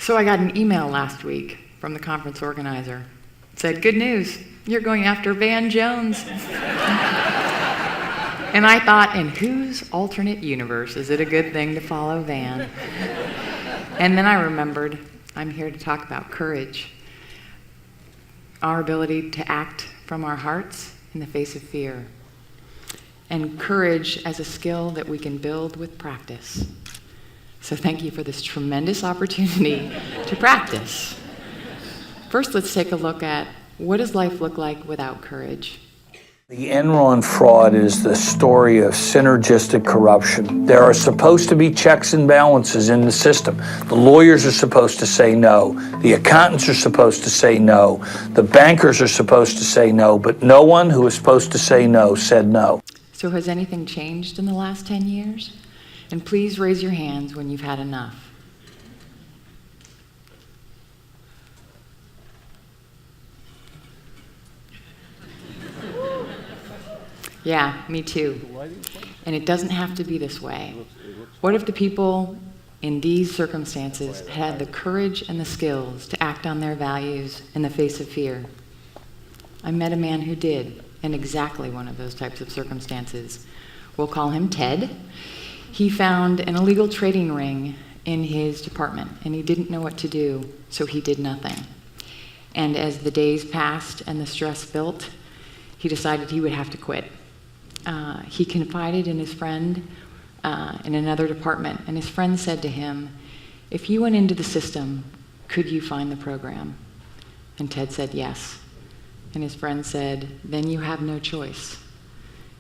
So I got an email last week from the conference organizer. It said, "Good news, you're going after Van Jones." And I thought, in whose alternate universe is it a good thing to follow Van? And then I remembered, I'm here to talk about courage. Our ability to act from our hearts in the face of fear. And courage as a skill that we can build with practice. So thank you for this tremendous opportunity to practice. First, let's take a look at what does life look like without courage? The Enron fraud is the story of synergistic corruption. There are supposed to be checks and balances in the system. The lawyers are supposed to say no. The accountants are supposed to say no. The bankers are supposed to say no, but no one who was supposed to say no said no. So has anything changed in the last 10 years? And please raise your hands when you've had enough. Yeah, me too. And it doesn't have to be this way. What if the people in these circumstances had the courage and the skills to act on their values in the face of fear? I met a man who did, in exactly one of those types of circumstances. We'll call him Ted. He found an illegal trading ring in his department, and he didn't know what to do, so he did nothing. And as the days passed and the stress built, he decided he would have to quit. He confided in his friend in another department, and his friend said to him, "If you went into the system, could you find the program?" And Ted said yes. And his friend said, "Then you have no choice."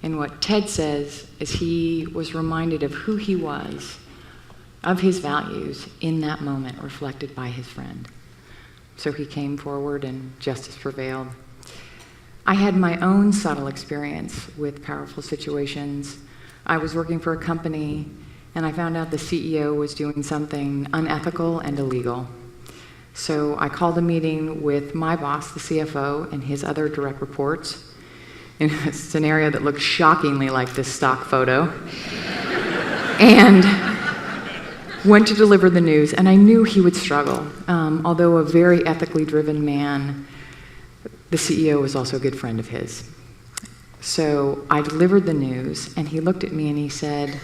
And what Ted says is he was reminded of who he was, of his values in that moment reflected by his friend. So he came forward and justice prevailed. I had my own subtle experience with powerful situations. I was working for a company and I found out the CEO was doing something unethical and illegal. So I called a meeting with my boss, the CFO, and his other direct reports in a scenario that looked shockingly like this stock photo, and went to deliver the news, and I knew he would struggle. Although a very ethically driven man, the CEO was also a good friend of his. So I delivered the news, and he looked at me and he said,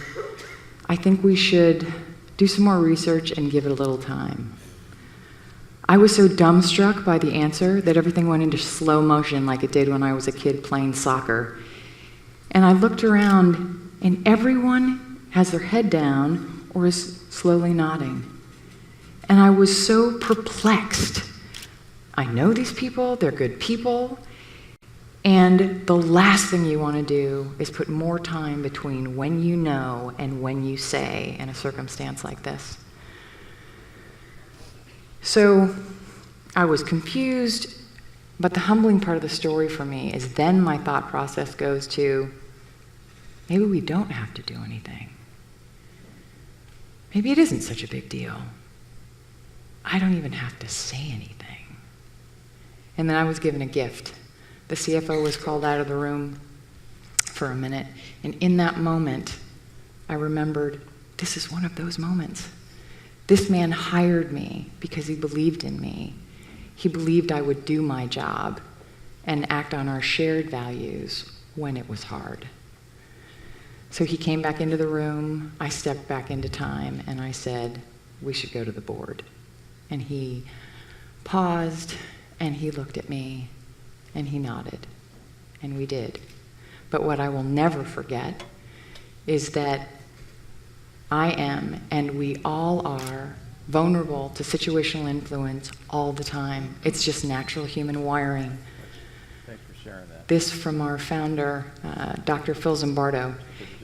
"I think we should do some more research and give it a little time." I was so dumbstruck by the answer that everything went into slow motion like it did when I was a kid playing soccer. And I looked around, and everyone has their head down or is slowly nodding. And I was so perplexed. I know these people, they're good people, and the last thing you want to do is put more time between when you know and when you say in a circumstance like this. So I was confused, but the humbling part of the story for me is then my thought process goes to, maybe we don't have to do anything. Maybe it isn't such a big deal. I don't even have to say anything. And then I was given a gift. The CFO was called out of the room for a minute, and in that moment, I remembered, this is one of those moments. This man hired me because he believed in me. He believed I would do my job and act on our shared values when it was hard. So he came back into the room, I stepped back into time, and I said, "We should go to the board." And he paused, and he looked at me, and he nodded, and we did. But what I will never forget is that I am, and we all are, vulnerable to situational influence all the time. It's just natural human wiring. Thanks for sharing that. This from our founder, Dr. Phil Zimbardo.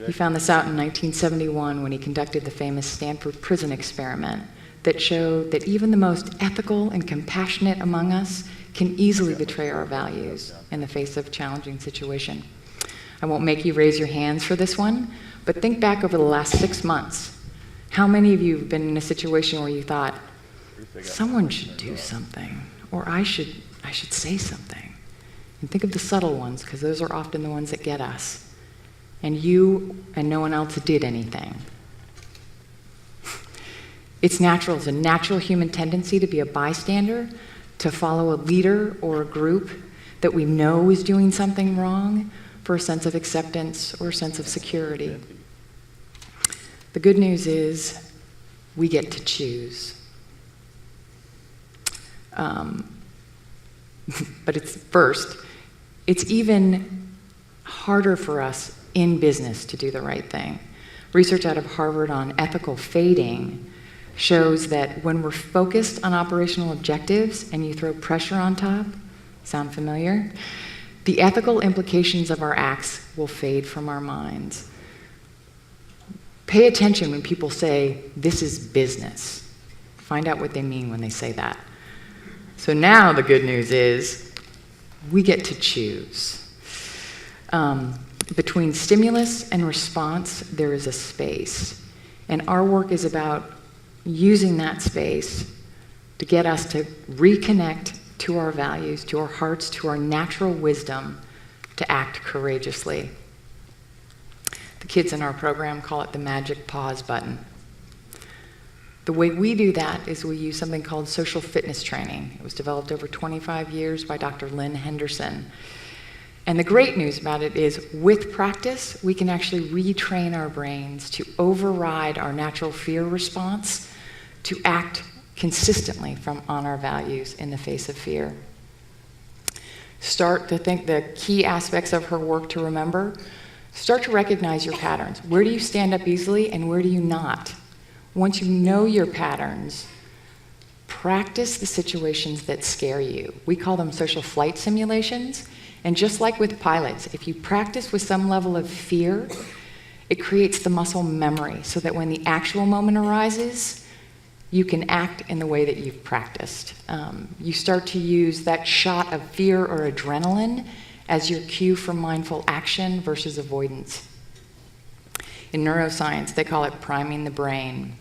He found this out in 1971 when he conducted the famous Stanford prison experiment that showed that even the most ethical and compassionate among us can easily betray our values in the face of challenging situation. I won't make you raise your hands for this one, but think back over the last 6 months. How many of you have been in a situation where you thought, someone should do something, or I should say something? And think of the subtle ones, because those are often the ones that get us. And you and no one else did anything. It's natural. It's a natural human tendency to be a bystander, to follow a leader or a group that we know is doing something wrong for a sense of acceptance or a sense of security. The good news is we get to choose. But it's even harder for us in business to do the right thing. Research out of Harvard on ethical fading shows that when we're focused on operational objectives and you throw pressure on top, sound familiar? The ethical implications of our acts will fade from our minds. Pay attention when people say, "This is business." Find out what they mean when they say that. So now the good news is we get to choose. Between stimulus and response, there is a space. And our work is about using that space to get us to reconnect to our values, to our hearts, to our natural wisdom to act courageously. The kids in our program call it the magic pause button. The way we do that is we use something called social fitness training. It was developed over 25 years by Dr. Lynn Henderson. And the great news about it is, with practice, we can actually retrain our brains to override our natural fear response to act consistently on our values in the face of fear. Start to think the key aspects of her work to remember. Start to recognize your patterns. Where do you stand up easily and where do you not? Once you know your patterns, practice the situations that scare you. We call them social flight simulations. And just like with pilots, if you practice with some level of fear, it creates the muscle memory so that when the actual moment arises, you can act in the way that you've practiced. You start to use that shot of fear or adrenaline as your cue for mindful action versus avoidance. In neuroscience, they call it priming the brain.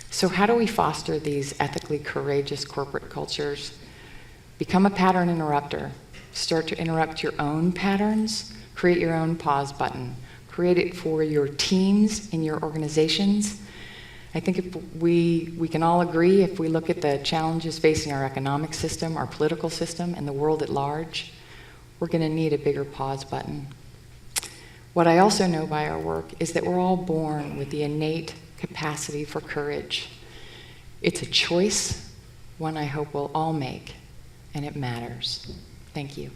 So how do we foster these ethically courageous corporate cultures? Become a pattern interrupter. Start to interrupt your own patterns. Create your own pause button. Create it for your teams in your organizations. I think if we can all agree, if we look at the challenges facing our economic system, our political system, and the world at large, we're going to need a bigger pause button. What I also know by our work is that we're all born with the innate capacity for courage. It's a choice, one I hope we'll all make, and it matters. Thank you.